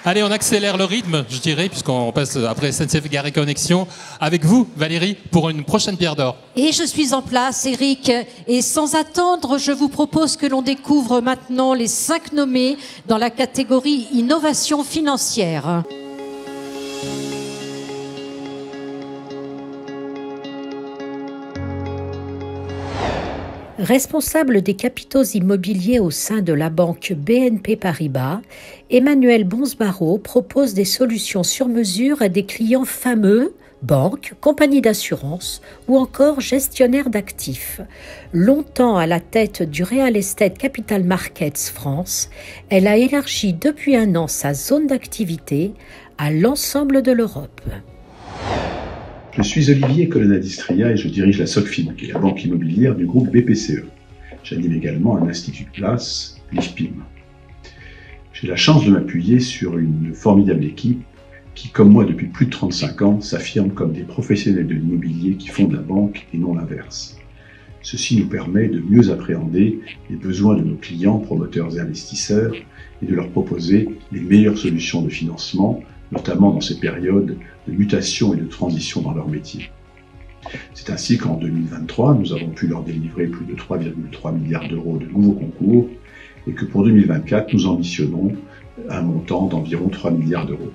Allez, on accélère le rythme, je dirais, puisqu'on passe après SNCF Gare et Connexion. Avec vous, Valérie, pour une prochaine pierre d'or. Et je suis en place, Eric. Et sans attendre, je vous propose que l'on découvre maintenant les 5 nommés dans la catégorie innovation financière. Responsable des capitaux immobiliers au sein de la banque BNP Paribas, Emmanuel Bonsbarreau propose des solutions sur mesure à des clients fameux, banques, compagnies d'assurance ou encore gestionnaires d'actifs. Longtemps à la tête du Real Estate Capital Markets France, elle a élargi depuis 1 an sa zone d'activité à l'ensemble de l'Europe. Je suis Olivier Colonna-Distria et je dirige la SOCFIM, qui est la banque immobilière du groupe BPCE. J'anime également un institut de place, l'IFPIM. J'ai la chance de m'appuyer sur une formidable équipe qui, comme moi depuis plus de 35 ans, s'affirme comme des professionnels de l'immobilier qui font de la banque et non l'inverse. Ceci nous permet de mieux appréhender les besoins de nos clients, promoteurs et investisseurs, et de leur proposer les meilleures solutions de financement, notamment dans ces périodes de mutation et de transition dans leur métier. C'est ainsi qu'en 2023, nous avons pu leur délivrer plus de 3,3 milliards d'euros de nouveaux concours et que pour 2024, nous ambitionnons un montant d'environ 3 milliards d'euros.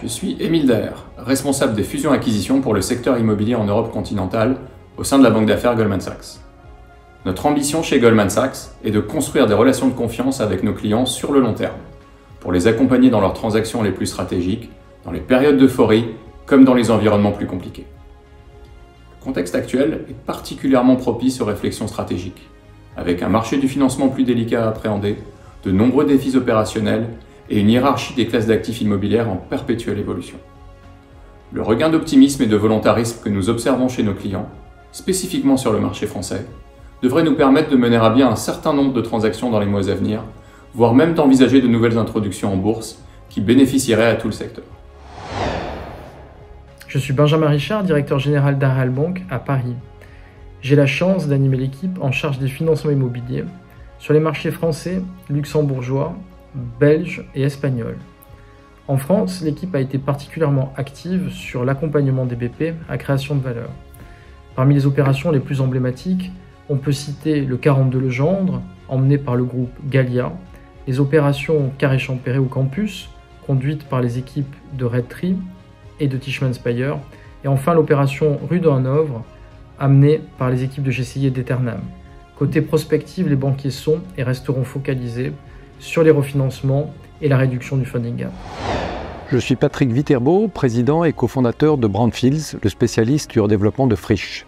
Je suis Émile Daher, responsable des fusions-acquisitions pour le secteur immobilier en Europe continentale au sein de la banque d'affaires Goldman Sachs. Notre ambition chez Goldman Sachs est de construire des relations de confiance avec nos clients sur le long terme, pour les accompagner dans leurs transactions les plus stratégiques, dans les périodes d'euphorie, comme dans les environnements plus compliqués. Le contexte actuel est particulièrement propice aux réflexions stratégiques, avec un marché du financement plus délicat à appréhender, de nombreux défis opérationnels et une hiérarchie des classes d'actifs immobilières en perpétuelle évolution. Le regain d'optimisme et de volontarisme que nous observons chez nos clients, spécifiquement sur le marché français, devrait nous permettre de mener à bien un certain nombre de transactions dans les mois à venir, voire même d'envisager de nouvelles introductions en bourse qui bénéficieraient à tout le secteur. Je suis Benjamin Richard, directeur général d'Areal Bank à Paris. J'ai la chance d'animer l'équipe en charge des financements immobiliers sur les marchés français, luxembourgeois, belges et espagnols. En France, l'équipe a été particulièrement active sur l'accompagnement des BP à création de valeur. Parmi les opérations les plus emblématiques, on peut citer le 42 Legendre, emmené par le groupe Gallia, les opérations Carré-Champéret ou Campus, conduites par les équipes de Redtree et de Tishman Speyer, et enfin l'opération Rue de Hanovre, amenée par les équipes de GCI et d'Eternam. Côté prospective, les banquiers sont et resteront focalisés sur les refinancements et la réduction du funding gap. Je suis Patrick Viterbo, président et cofondateur de Brownfields, le spécialiste du redéveloppement de friches.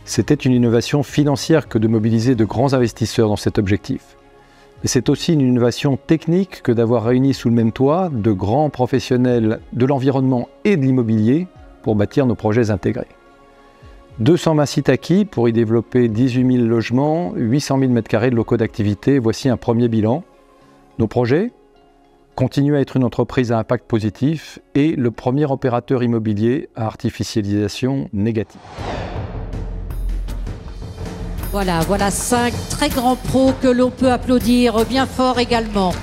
C'était une innovation financière que de mobiliser de grands investisseurs dans cet objectif. Mais c'est aussi une innovation technique que d'avoir réuni sous le même toit de grands professionnels de l'environnement et de l'immobilier pour bâtir nos projets intégrés. 220 sites acquis pour y développer 18 000 logements, 800 000 m² de locaux d'activité, voici un premier bilan. Nos projets continuent à être une entreprise à impact positif et le premier opérateur immobilier à artificialisation négative. Voilà 5 très grands pros que l'on peut applaudir bien fort également.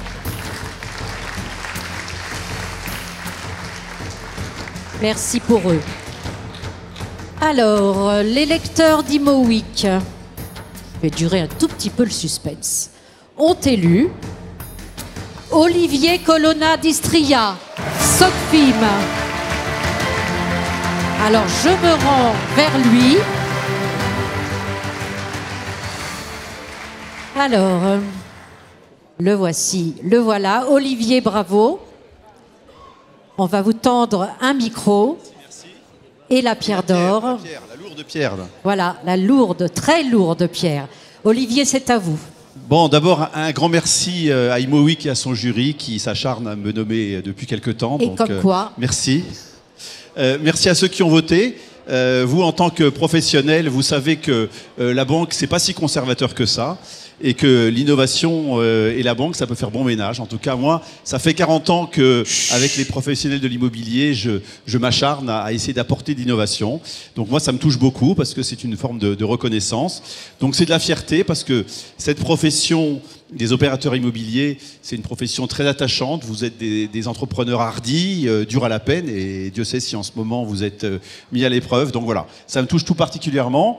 Merci pour eux. Alors, les lecteurs d'ImoWeek, je vais durer un tout petit peu le suspense, ont élu Olivier Colonna-Distria, SOCFIM. Alors, je me rends vers lui. Alors, le voici, le voilà. Olivier, bravo. On va vous tendre un micro. Merci. Et la pierre d'or. La lourde pierre. Là. Voilà, la lourde, très lourde pierre. Olivier, c'est à vous. Bon, d'abord, un grand merci à ImoWeek et à son jury qui s'acharne à me nommer depuis quelque temps. Et donc, comme quoi. Merci. Merci à ceux qui ont voté. Vous, en tant que professionnel, vous savez que la banque, c'est pas si conservateur que ça. Et que l'innovation et la banque, ça peut faire bon ménage. En tout cas, moi, ça fait 40 ans qu'avec les professionnels de l'immobilier, je m'acharne à essayer d'apporter de l'innovation. Donc moi, ça me touche beaucoup parce que c'est une forme de reconnaissance. Donc c'est de la fierté parce que cette profession des opérateurs immobiliers, c'est une profession très attachante. Vous êtes des entrepreneurs hardis, durs à la peine, et Dieu sait si en ce moment vous êtes mis à l'épreuve. Donc voilà, ça me touche tout particulièrement.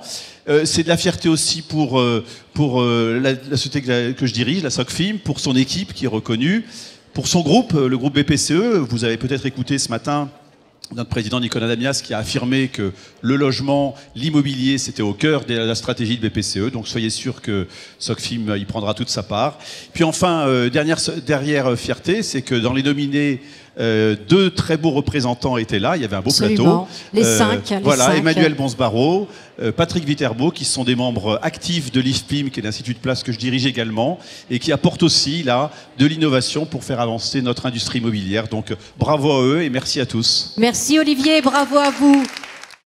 C'est de la fierté aussi pour la société que je dirige, la SOCFIM, pour son équipe qui est reconnue, pour son groupe, le groupe BPCE. Vous avez peut-être écouté ce matin notre président Nicolas Damias qui a affirmé que le logement, l'immobilier, c'était au cœur de la stratégie de BPCE. Donc soyez sûr que SOCFIM y prendra toute sa part. Puis enfin, dernière fierté, c'est que dans les nominés, 2 très beaux représentants étaient là. Il y avait un beau Absolument. plateau. Les 5. Voilà, Emmanuel Bonsbaro, Patrick Viterbo, qui sont des membres actifs de l'IFPIM, qui est l'Institut de Place que je dirige également, et qui apportent aussi là de l'innovation pour faire avancer notre industrie immobilière. Donc bravo à eux et merci à tous. Merci Olivier, bravo à vous.